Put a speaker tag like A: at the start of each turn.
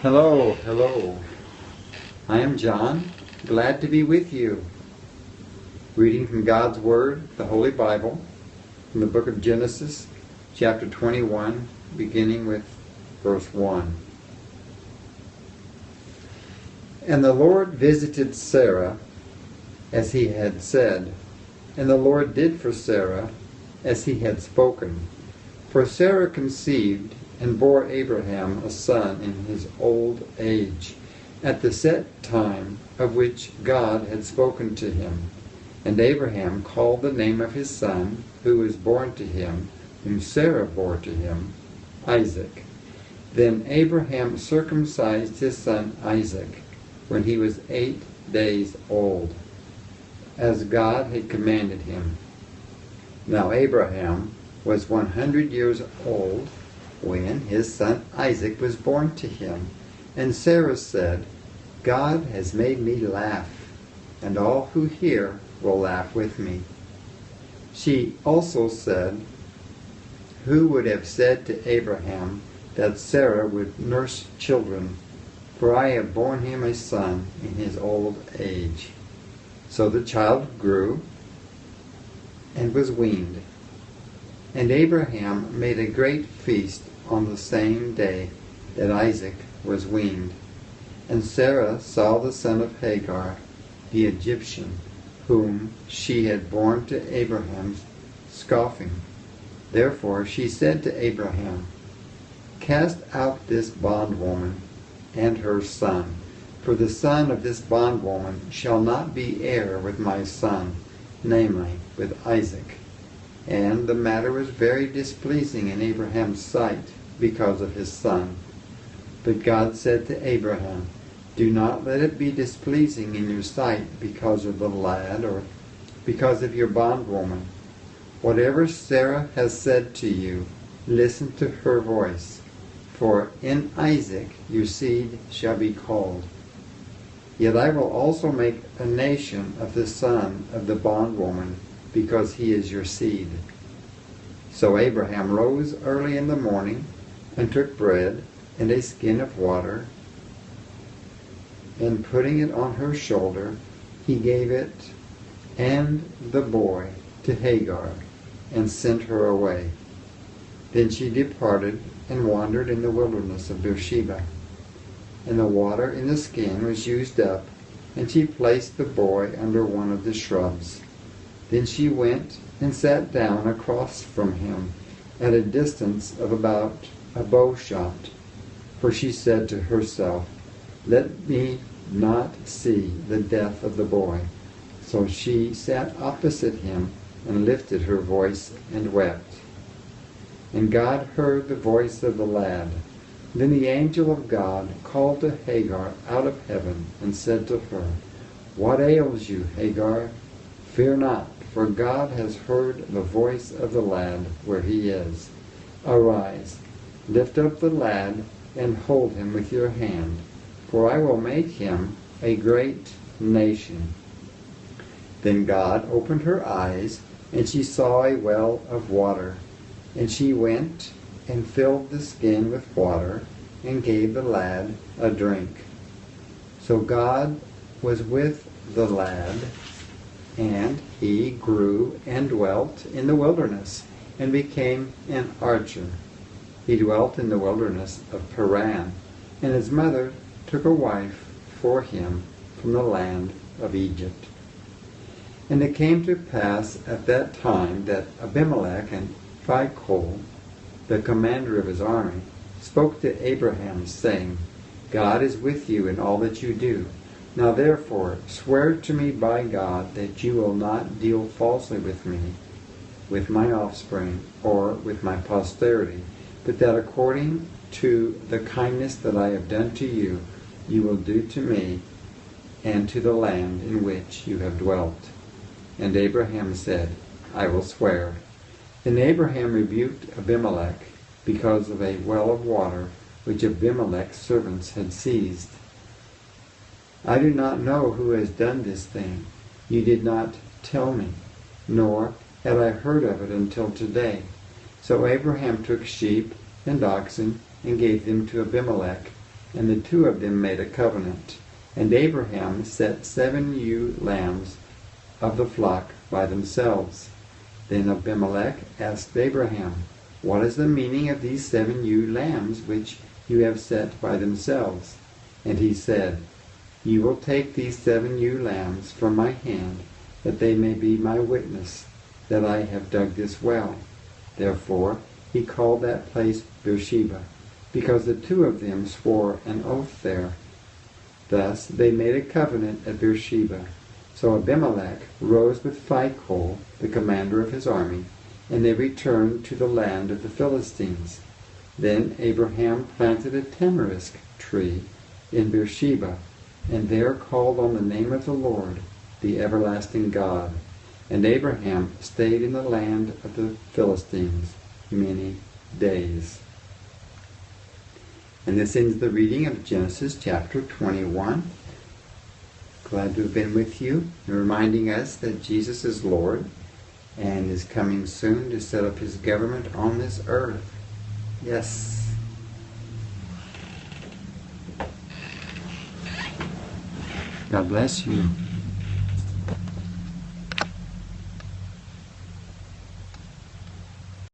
A: Hello, hello. I am John, glad to be with you. Reading from God's Word, the Holy Bible, from the book of Genesis, chapter 21, beginning with verse 1. And the Lord visited Sarah as he had said, and the Lord did for Sarah as he had spoken. For Sarah conceived and bore Abraham a son in his old age, at the set time of which God had spoken to him. And Abraham called the name of his son, who was born to him, whom Sarah bore to him, Isaac. Then Abraham circumcised his son Isaac when he was 8 days old, as God had commanded him. Now Abraham was 100 years old when his son Isaac was born to him. And Sarah said, God has made me laugh, and all who hear will laugh with me. She also said, who would have said to Abraham that Sarah would nurse children? For I have borne him a son in his old age. So the child grew and was weaned. And Abraham made a great feast on the same day that Isaac was weaned. And Sarah saw the son of Hagar, the Egyptian, whom she had borne to Abraham, scoffing. Therefore she said to Abraham, cast out this bondwoman and her son, for the son of this bondwoman shall not be heir with my son, namely, with Isaac. And the matter was very displeasing in Abraham's sight because of his son. But God said to Abraham, do not let it be displeasing in your sight because of the lad or because of your bondwoman. Whatever Sarah has said to you, listen to her voice. For in Isaac your seed shall be called. Yet I will also make a nation of the son of the bondwoman, because he is your seed. So Abraham rose early in the morning, and took bread and a skin of water, and putting it on her shoulder, he gave it and the boy to Hagar, and sent her away. Then she departed and wandered in the wilderness of Beersheba. And the water in the skin was used up, and she placed the boy under one of the shrubs. Then she went and sat down across from him, at a distance of about a bow shot. For she said to herself, let me not see the death of the boy. So she sat opposite him, and lifted her voice and wept. And God heard the voice of the lad. Then the angel of God called to Hagar out of heaven, and said to her, what ails you, Hagar? Fear not, for God has heard the voice of the lad where he is. Arise, lift up the lad, and hold him with your hand, for I will make him a great nation. Then God opened her eyes, and she saw a well of water. And she went and filled the skin with water, and gave the lad a drink. So God was with the lad, and he grew and dwelt in the wilderness, and became an archer. He dwelt in the wilderness of Paran, and his mother took a wife for him from the land of Egypt. And it came to pass at that time that Abimelech and Phicol, the commander of his army, spoke to Abraham, saying, God is with you in all that you do. Now therefore swear to me by God that you will not deal falsely with me, with my offspring, or with my posterity, but that according to the kindness that I have done to you, you will do to me and to the land in which you have dwelt. And Abraham said, I will swear. Then Abraham rebuked Abimelech because of a well of water which Abimelech's servants had seized. I do not know who has done this thing. You did not tell me, nor had I heard of it until today. So Abraham took sheep and oxen and gave them to Abimelech, And the two of them made a covenant. And Abraham set 7 ewe lambs of the flock by themselves. Then Abimelech asked Abraham, "What is the meaning of these 7 ewe lambs which you have set by themselves?" And he said, "You will take these 7 ewe lambs from my hand, that they may be my witness that I have dug this well." Therefore he called that place Beersheba, because the two of them swore an oath there. Thus they made a covenant at Beersheba. So Abimelech rose with Phicol, the commander of his army, and they returned to the land of the Philistines. Then Abraham planted a tamarisk tree in Beersheba, and there called on the name of the Lord, the everlasting God. And Abraham stayed in the land of the Philistines many days. And this ends the reading of Genesis chapter 21. Glad to have been with you, and reminding us that Jesus is Lord and is coming soon to set up his government on this earth. Yes. God bless you.